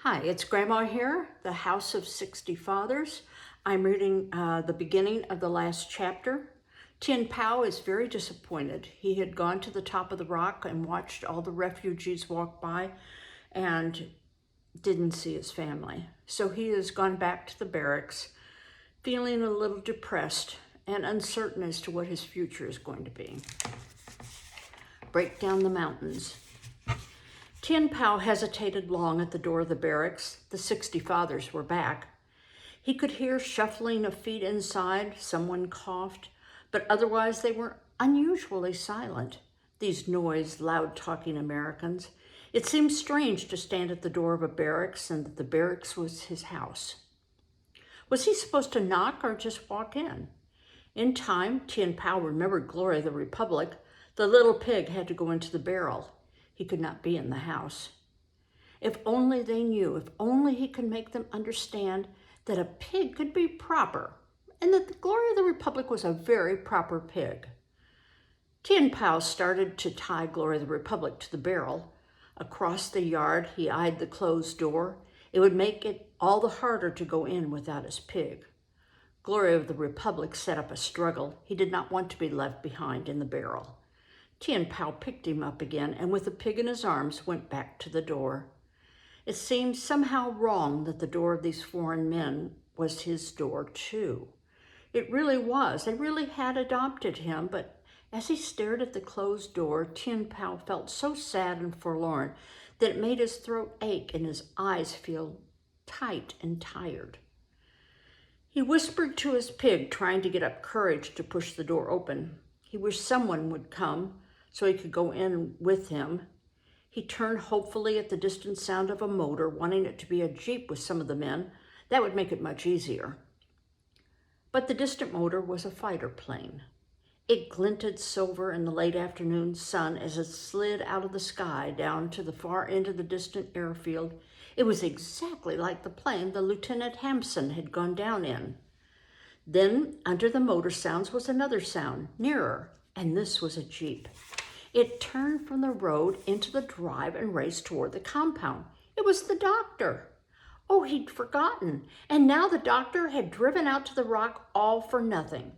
Hi, it's Grandma here, the House of 60 Fathers. I'm reading the beginning of the last chapter. Tien Pao is very disappointed. He had gone to the top of the rock and watched all the refugees walk by and didn't see his family. So he has gone back to the barracks, feeling a little depressed and uncertain as to what his future is going to be. Break down the mountains. Tien Pao hesitated long at the door of the barracks. The 60 Fathers were back. He could hear shuffling of feet inside. Someone coughed, but otherwise they were unusually silent, these noisy, loud-talking Americans. It seemed strange to stand at the door of a barracks and that the barracks was his house. Was he supposed to knock or just walk in? In time, Tien Pao remembered Glory of the Republic. The little pig had to go into the barrel. He could not be in the house. If only they knew, if only he could make them understand that a pig could be proper and that the Glory of the Republic was a very proper pig. Tien Pao started to tie Glory of the Republic to the barrel. Across the yard, he eyed the closed door. It would make it all the harder to go in without his pig. Glory of the Republic set up a struggle. He did not want to be left behind in the barrel. Tien Pao picked him up again and with the pig in his arms went back to the door. It seemed somehow wrong that the door of these foreign men was his door too. It really was. They really had adopted him, but as he stared at the closed door, Tien Pao felt so sad and forlorn that it made his throat ache and his eyes feel tight and tired. He whispered to his pig, trying to get up courage to push the door open. He wished someone would come so he could go in with him. He turned hopefully at the distant sound of a motor, wanting it to be a jeep with some of the men. That would make it much easier. But the distant motor was a fighter plane. It glinted silver in the late afternoon sun as it slid out of the sky down to the far end of the distant airfield. It was exactly like the plane the Lieutenant Hamsun had gone down in. Then, under the motor sounds was another sound, nearer, and this was a jeep. It turned from the road into the drive and raced toward the compound. It was the doctor. Oh, he'd forgotten. And now the doctor had driven out to the rock all for nothing.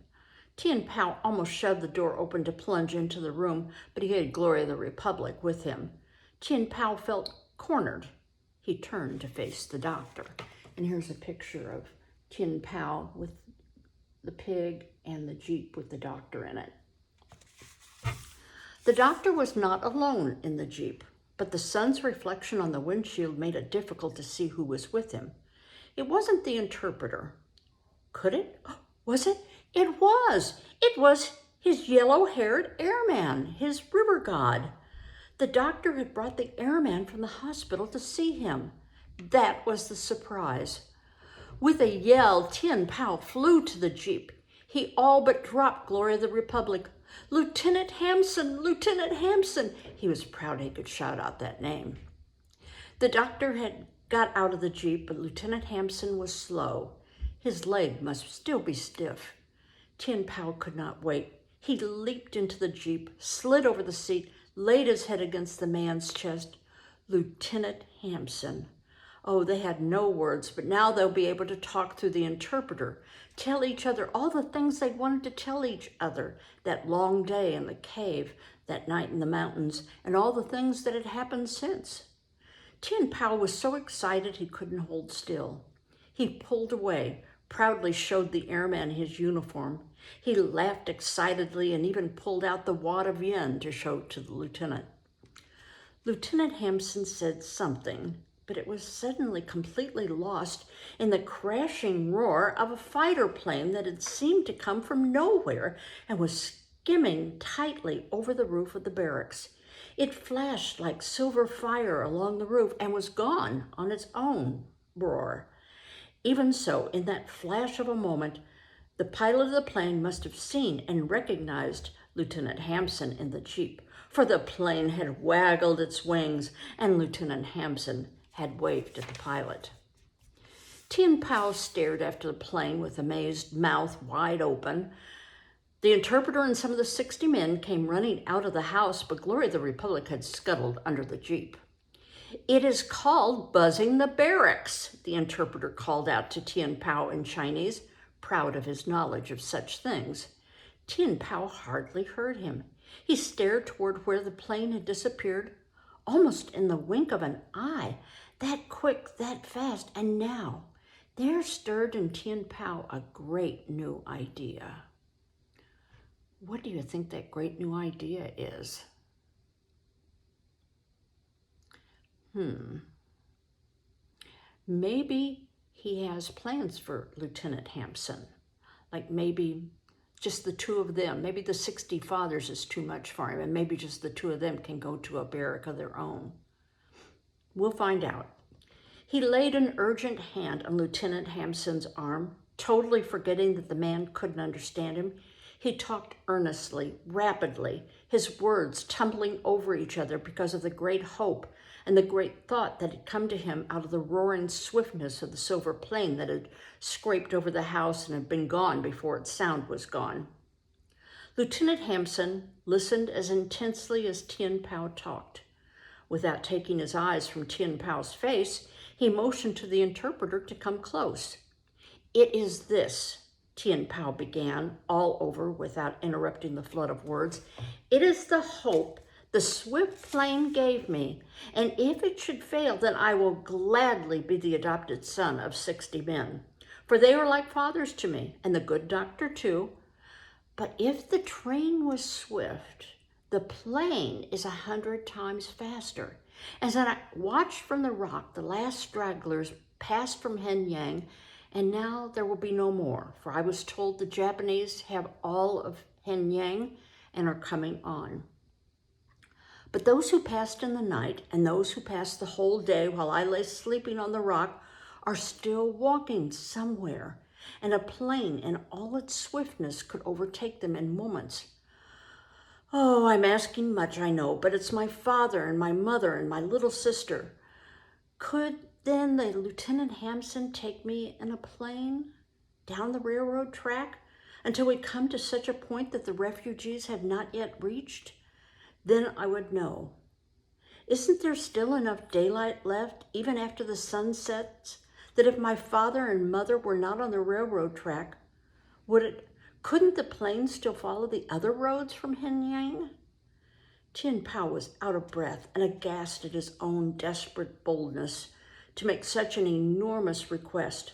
Tien Pao almost shoved the door open to plunge into the room, but he had Glory of the Republic with him. Tien Pao felt cornered. He turned to face the doctor. And here's a picture of Tien Pao with the pig and the jeep with the doctor in it. The doctor was not alone in the jeep, but the sun's reflection on the windshield made it difficult to see who was with him. It wasn't the interpreter. Could it? Was it? It was! It was his yellow-haired airman, his river god. The doctor had brought the airman from the hospital to see him. That was the surprise. With a yell, Tien Pao flew to the jeep. He all but dropped Glory of the Republic. Lieutenant Hamsun! Lieutenant Hamsun! He was proud he could shout out that name. The doctor had got out of the jeep, but Lieutenant Hamsun was slow. His leg must still be stiff. Tien Pao could not wait. He leaped into the jeep, slid over the seat, laid his head against the man's chest. Lieutenant Hamsun. Oh, they had no words, but now they'll be able to talk through the interpreter, tell each other all the things they wanted to tell each other, that long day in the cave, that night in the mountains, and all the things that had happened since. Tien Pao was so excited he couldn't hold still. He pulled away, proudly showed the airman his uniform. He laughed excitedly and even pulled out the wad of yen to show to the lieutenant. Lieutenant Hamsun said something, but it was suddenly completely lost in the crashing roar of a fighter plane that had seemed to come from nowhere and was skimming tightly over the roof of the barracks. It flashed like silver fire along the roof and was gone on its own roar. Even so, in that flash of a moment, the pilot of the plane must have seen and recognized Lieutenant Hamsun in the jeep, for the plane had waggled its wings and Lieutenant Hamsun had waved at the pilot. Tien Pao stared after the plane with amazed mouth wide open. The interpreter and some of the 60 men came running out of the house, but Glory of the Republic had scuttled under the jeep. It is called buzzing the barracks, the interpreter called out to Tien Pao in Chinese, proud of his knowledge of such things. Tien Pao hardly heard him. He stared toward where the plane had disappeared, almost in the wink of an eye, that quick, that fast, and now there stirred in Tien Pao a great new idea. What do you think that great new idea is? Maybe he has plans for Lieutenant Hamsun. Like maybe just the two of them. Maybe the 60 fathers is too much for him, and maybe just the two of them can go to a barrack of their own. We'll find out. He laid an urgent hand on Lieutenant Hamsun's arm, totally forgetting that the man couldn't understand him. He talked earnestly, rapidly, his words tumbling over each other because of the great hope and the great thought that had come to him out of the roaring swiftness of the silver plane that had scraped over the house and had been gone before its sound was gone. Lieutenant Hamsun listened as intensely as Tien Pao talked. Without taking his eyes from Tien Pao's face, he motioned to the interpreter to come close. "It is this," Tien Pao began, all over without interrupting the flood of words. "It is the hope the swift plane gave me, and if it should fail, then I will gladly be the adopted son of 60 men, for they are like fathers to me, and the good doctor too. But if the train was swift, the plane is 100 times faster. As I watched from the rock, the last stragglers passed from Henyang, and now there will be no more, for I was told the Japanese have all of Henyang and are coming on. But those who passed in the night and those who passed the whole day while I lay sleeping on the rock are still walking somewhere, and a plane in all its swiftness could overtake them in moments. Oh, I'm asking much, I know, but it's my father and my mother and my little sister. Could then the Lieutenant Hamsun take me in a plane down the railroad track until we come to such a point that the refugees have not yet reached? Then I would know. Isn't there still enough daylight left, even after the sun sets, that if my father and mother were not on the railroad track, couldn't the plane still follow the other roads from Henyang? Tien Pao was out of breath and aghast at his own desperate boldness to make such an enormous request.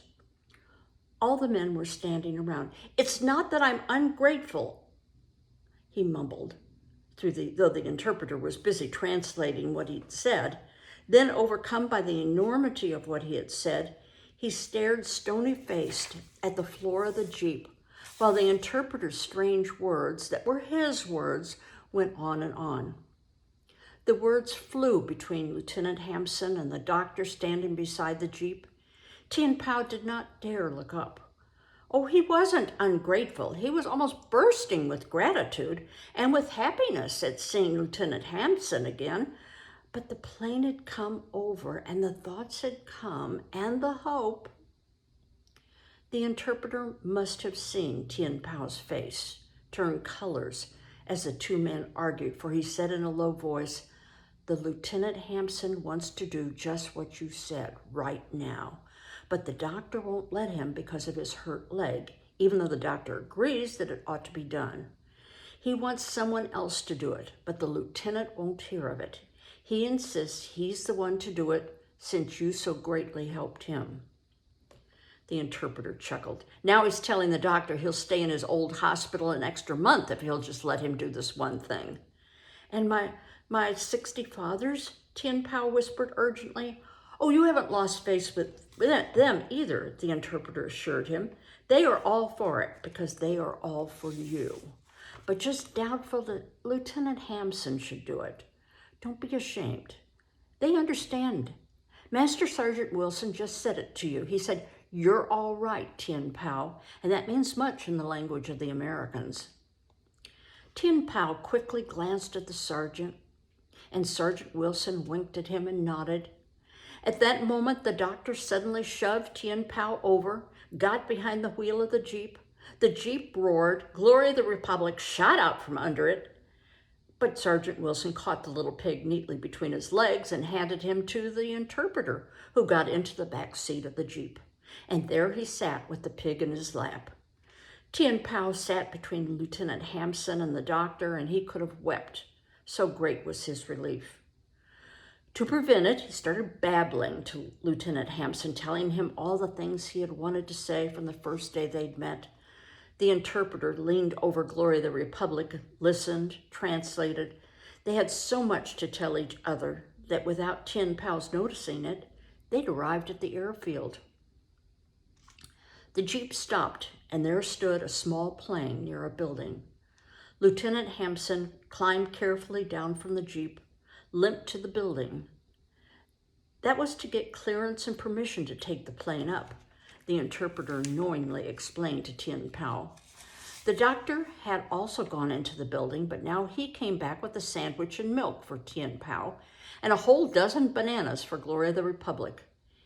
All the men were standing around. "It's not that I'm ungrateful," he mumbled, though the interpreter was busy translating what he'd said. Then, overcome by the enormity of what he had said, he stared stony-faced at the floor of the Jeep, while the interpreter's strange words, that were his words, went on and on. The words flew between Lieutenant Hamsun and the doctor standing beside the Jeep. Tien Pao did not dare look up. Oh, he wasn't ungrateful. He was almost bursting with gratitude and with happiness at seeing Lieutenant Hamsun again. But the plane had come over, and the thoughts had come, and the hope. The interpreter must have seen Tien Pao's face turn colors as the two men argued, for he said in a low voice, "The Lieutenant Hamsun wants to do just what you said right now. But the doctor won't let him because of his hurt leg, even though the doctor agrees that it ought to be done. He wants someone else to do it, but the lieutenant won't hear of it. He insists he's the one to do it since you so greatly helped him." The interpreter chuckled. Now he's telling the doctor he'll stay in his old hospital an extra month if he'll just let him do this one thing. "And my 60 fathers?" Tien Pao whispered urgently. "Oh, you haven't lost faith with them either," the interpreter assured him. "They are all for it because they are all for you. But just doubtful that Lieutenant Hamsun should do it. Don't be ashamed. They understand. Master Sergeant Wilson just said it to you. He said, 'You're all right, Tien Pao,' and that means much in the language of the Americans." Tien Pao quickly glanced at the sergeant, and Sergeant Wilson winked at him and nodded. At that moment, the doctor suddenly shoved Tien Pao over, got behind the wheel of the Jeep. The Jeep roared, Glory of the Republic shot out from under it, But Sergeant Wilson caught the little pig neatly between his legs and handed him to the interpreter, who got into the back seat of the Jeep. And there he sat with the pig in his lap. Tien Pao sat between Lieutenant Hamsun and the doctor, and he could have wept. So great was his relief. To prevent it, he started babbling to Lieutenant Hamsun, telling him all the things he had wanted to say from the first day they'd met. The interpreter leaned over Glory of the Republic, listened, translated. They had so much to tell each other that without Tien Pao's noticing it, they'd arrived at the airfield. The Jeep stopped, and there stood a small plane near a building. Lieutenant Hamsun climbed carefully down from the Jeep, limped to the building. That was to get clearance and permission to take the plane up, the interpreter knowingly explained to Tien Pao. The doctor had also gone into the building, but now he came back with a sandwich and milk for Tien Pao and a whole dozen bananas for Glory of the Republic.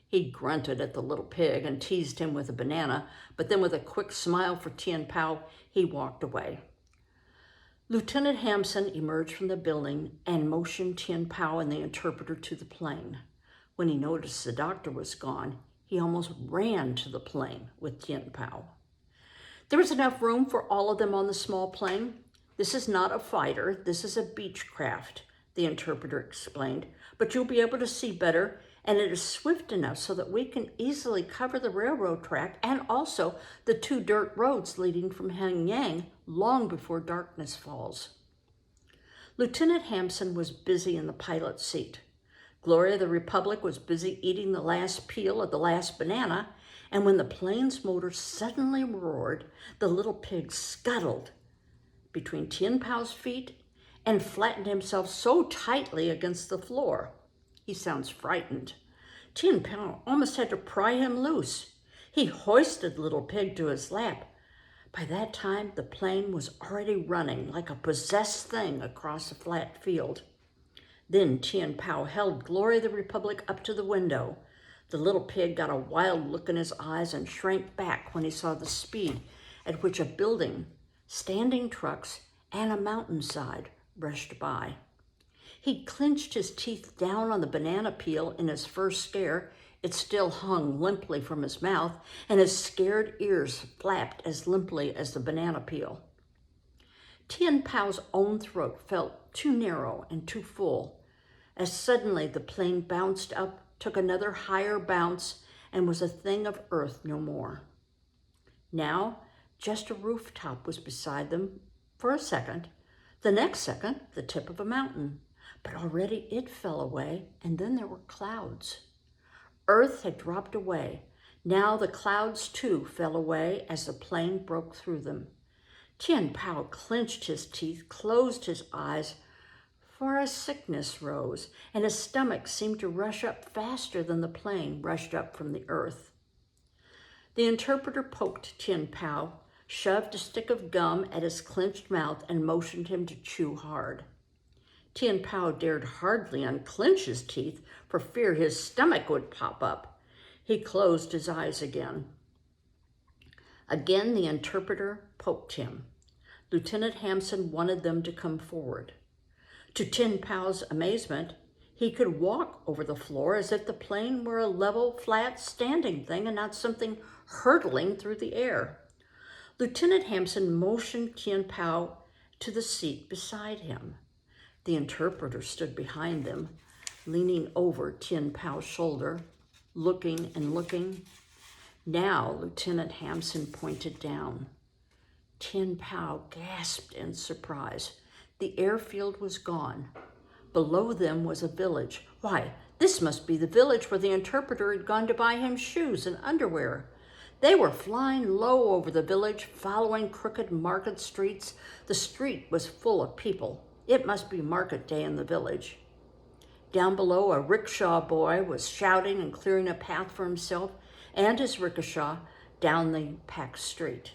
He grunted at the little pig and teased him with a banana, but then with a quick smile for Tien Pao, he walked away. Lieutenant Hamsun emerged from the building and motioned Tien Pao and the interpreter to the plane. When he noticed the doctor was gone, he almost ran to the plane with Tien Pao. There was enough room for all of them on the small plane. This is not a fighter, this is a Beechcraft, the interpreter explained, but you'll be able to see better, and it is swift enough so that we can easily cover the railroad track and also the 2 dirt roads leading from Hanyang long before darkness falls. Lieutenant Hamsun was busy in the pilot's seat. Glory of the Republic was busy eating the last peel of the last banana, and when the plane's motor suddenly roared, the little pig scuttled between Tien Pao's feet and flattened himself so tightly against the floor. He sounds frightened. Tien Pao almost had to pry him loose. He hoisted the little pig to his lap. By that time, the plane was already running like a possessed thing across a flat field. Then Tien Pao held Glory of the Republic up to the window. The little pig got a wild look in his eyes and shrank back when he saw the speed at which a building, standing trucks, and a mountainside rushed by. He clenched his teeth down on the banana peel in his first scare. It still hung limply from his mouth, and his scared ears flapped as limply as the banana peel. Tien Pao's own throat felt too narrow and too full, as suddenly the plane bounced up, took another higher bounce, and was a thing of earth no more. Now, just a rooftop was beside them for a second. The next second, the tip of a mountain. But already it fell away, and then there were clouds. Earth had dropped away. Now the clouds, too, fell away as the plane broke through them. Tien Pao clenched his teeth, closed his eyes, for a sickness rose, and his stomach seemed to rush up faster than the plane rushed up from the earth. The interpreter poked Tien Pao, shoved a stick of gum at his clenched mouth, and motioned him to chew hard. Tien Pao dared hardly unclench his teeth for fear his stomach would pop up. He closed his eyes again. Again, the interpreter poked him. Lieutenant Hamsun wanted them to come forward. To Tien Pao's amazement, he could walk over the floor as if the plane were a level, flat, standing thing and not something hurtling through the air. Lieutenant Hamsun motioned Tien Pao to the seat beside him. The interpreter stood behind them, leaning over Tien Pao's shoulder, looking and looking. Now Lieutenant Hamsun pointed down. Tien Pao gasped in surprise. The airfield was gone. Below them was a village. Why, this must be the village where the interpreter had gone to buy him shoes and underwear. They were flying low over the village, following crooked market streets. The street was full of people. It must be market day in the village. Down below, a rickshaw boy was shouting and clearing a path for himself and his rickshaw down the packed street.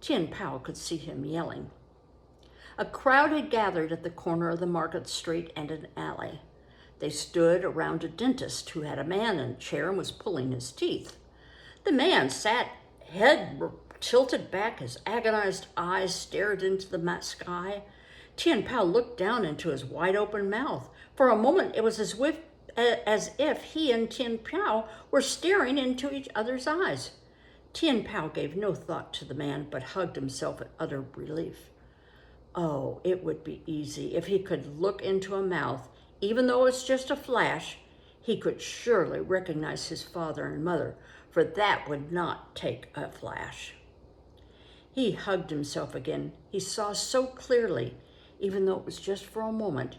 Tien Pao could see him yelling. A crowd had gathered at the corner of the market street and an alley. They stood around a dentist who had a man in a chair and was pulling his teeth. The man sat, head tilted back, his agonized eyes stared into the sky. Tien Pao looked down into his wide-open mouth. For a moment, it was as if he and Tien Pao were staring into each other's eyes. Tien Pao gave no thought to the man, but hugged himself in utter relief. Oh, it would be easy if he could look into a mouth. Even though it's just a flash, he could surely recognize his father and mother, for that would not take a flash. He hugged himself again. He saw so clearly, even though it was just for a moment.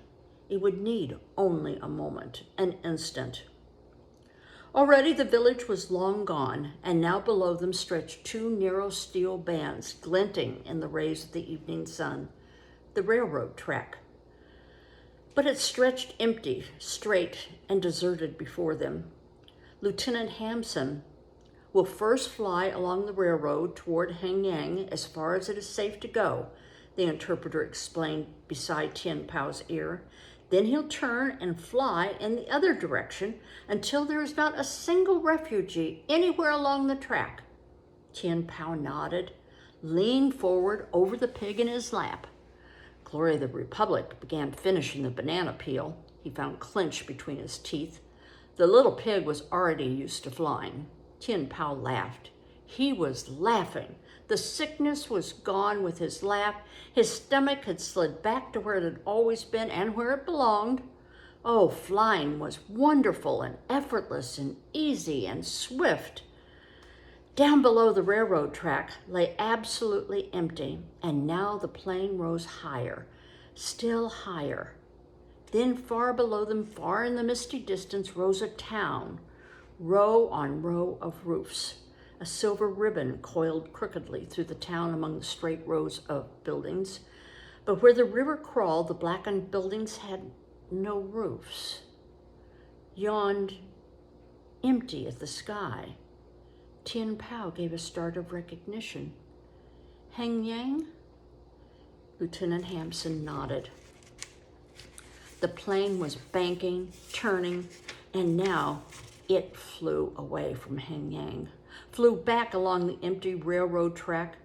It would need only a moment, an instant. Already the village was long gone, and now below them stretched two narrow steel bands glinting in the rays of the evening sun, the railroad track. But it stretched empty, straight, and deserted before them. Lieutenant Hamsun will first fly along the railroad toward Hengyang as far as it is safe to go, the interpreter explained beside Tien Pao's ear. Then he'll turn and fly in the other direction until there is not a single refugee anywhere along the track. Tien Pao nodded, leaned forward over the pig in his lap. Glory of the Republic began finishing the banana peel he found clenched between his teeth. The little pig was already used to flying. Tien Pao laughed. He was laughing. The sickness was gone with his laugh. His stomach had slid back to where it had always been and where it belonged. Oh, flying was wonderful and effortless and easy and swift. Down below the railroad track lay absolutely empty, and now the plane rose higher, still higher. Then far below them, far in the misty distance, rose a town, row on row of roofs. A silver ribbon coiled crookedly through the town among the straight rows of buildings. But where the river crawled, the blackened buildings had no roofs, yawned empty at the sky. Tien Pao gave a start of recognition. Hengyang? Lieutenant Hamsun nodded. The plane was banking, turning, and now it flew away from Hengyang, flew back along the empty railroad track.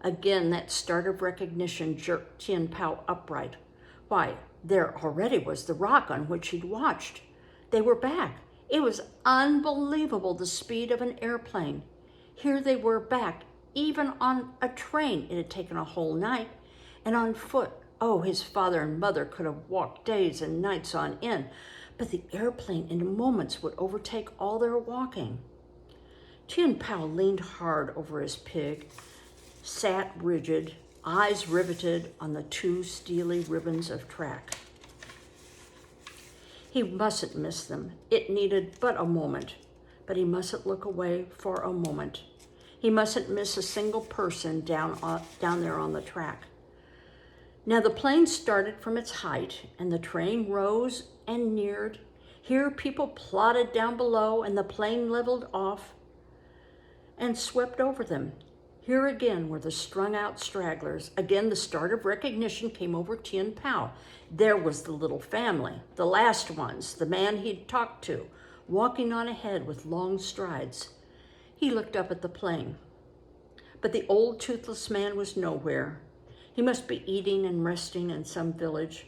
Again, that start of recognition jerked Tien Pao upright. Why, there already was the rock on which he'd watched. They were back. It was unbelievable, the speed of an airplane. Here they were back, even on a train. It had taken a whole night. And on foot. Oh, his father and mother could have walked days and nights on end. But the airplane in moments would overtake all their walking. Tien Pao leaned hard over his pig, sat rigid, eyes riveted on the two steely ribbons of track. He mustn't miss them. It needed but a moment, but he mustn't look away for a moment. He mustn't miss a single person down there on the track. Now the plane started from its height, and the train rose and neared. Here people plodded down below, and the plane leveled off and swept over them. Here again were the strung-out stragglers. Again, the start of recognition came over Tien Pao. There was the little family, the last ones, the man he'd talked to, walking on ahead with long strides. He looked up at the plane. But the old toothless man was nowhere. He must be eating and resting in some village.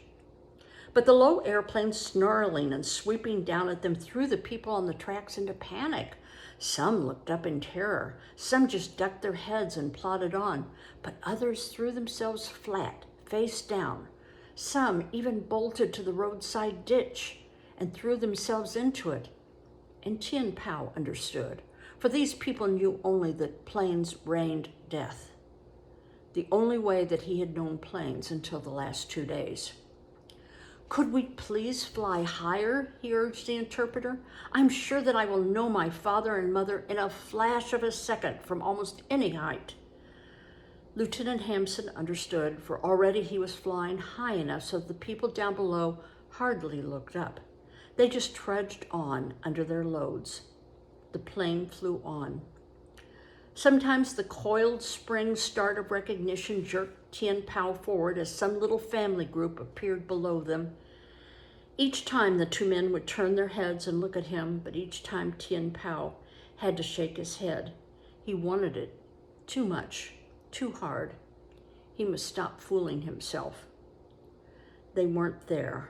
But the low airplane snarling and sweeping down at them threw the people on the tracks into panic. Some looked up in terror. Some just ducked their heads and plodded on. But others threw themselves flat, face down. Some even bolted to the roadside ditch and threw themselves into it. And Tien Pao understood, for these people knew only that planes rained death. The only way that he had known planes until the last 2 days. Could we please fly higher, he urged the interpreter. I'm sure that I will know my father and mother in a flash of a second from almost any height. Lieutenant Hamsun understood, for already he was flying high enough so that the people down below hardly looked up. They just trudged on under their loads. The plane flew on. Sometimes the coiled spring start of recognition jerked Tien Pao forward as some little family group appeared below them. Each time the two men would turn their heads and look at him, but each time Tien Pao had to shake his head. He wanted it too much, too hard. He must stop fooling himself. They weren't there.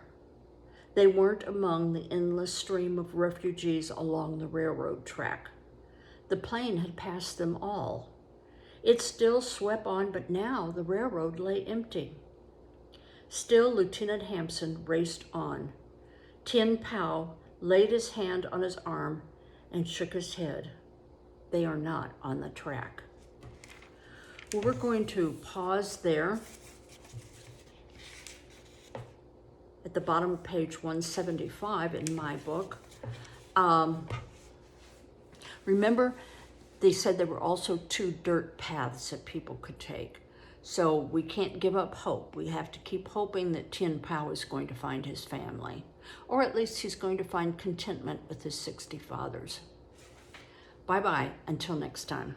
They weren't among the endless stream of refugees along the railroad track. The plane had passed them all. It still swept on, but now the railroad lay empty. Still, Lieutenant Hamsun raced on. Tien Pao laid his hand on his arm and shook his head. They are not on the track. Well, we're going to pause there at the bottom of page 175 in my book. Remember, they said there were also 2 dirt paths that people could take. So we can't give up hope. We have to keep hoping that Tien Pao is going to find his family, or at least he's going to find contentment with his 60 fathers. Bye-bye, until next time.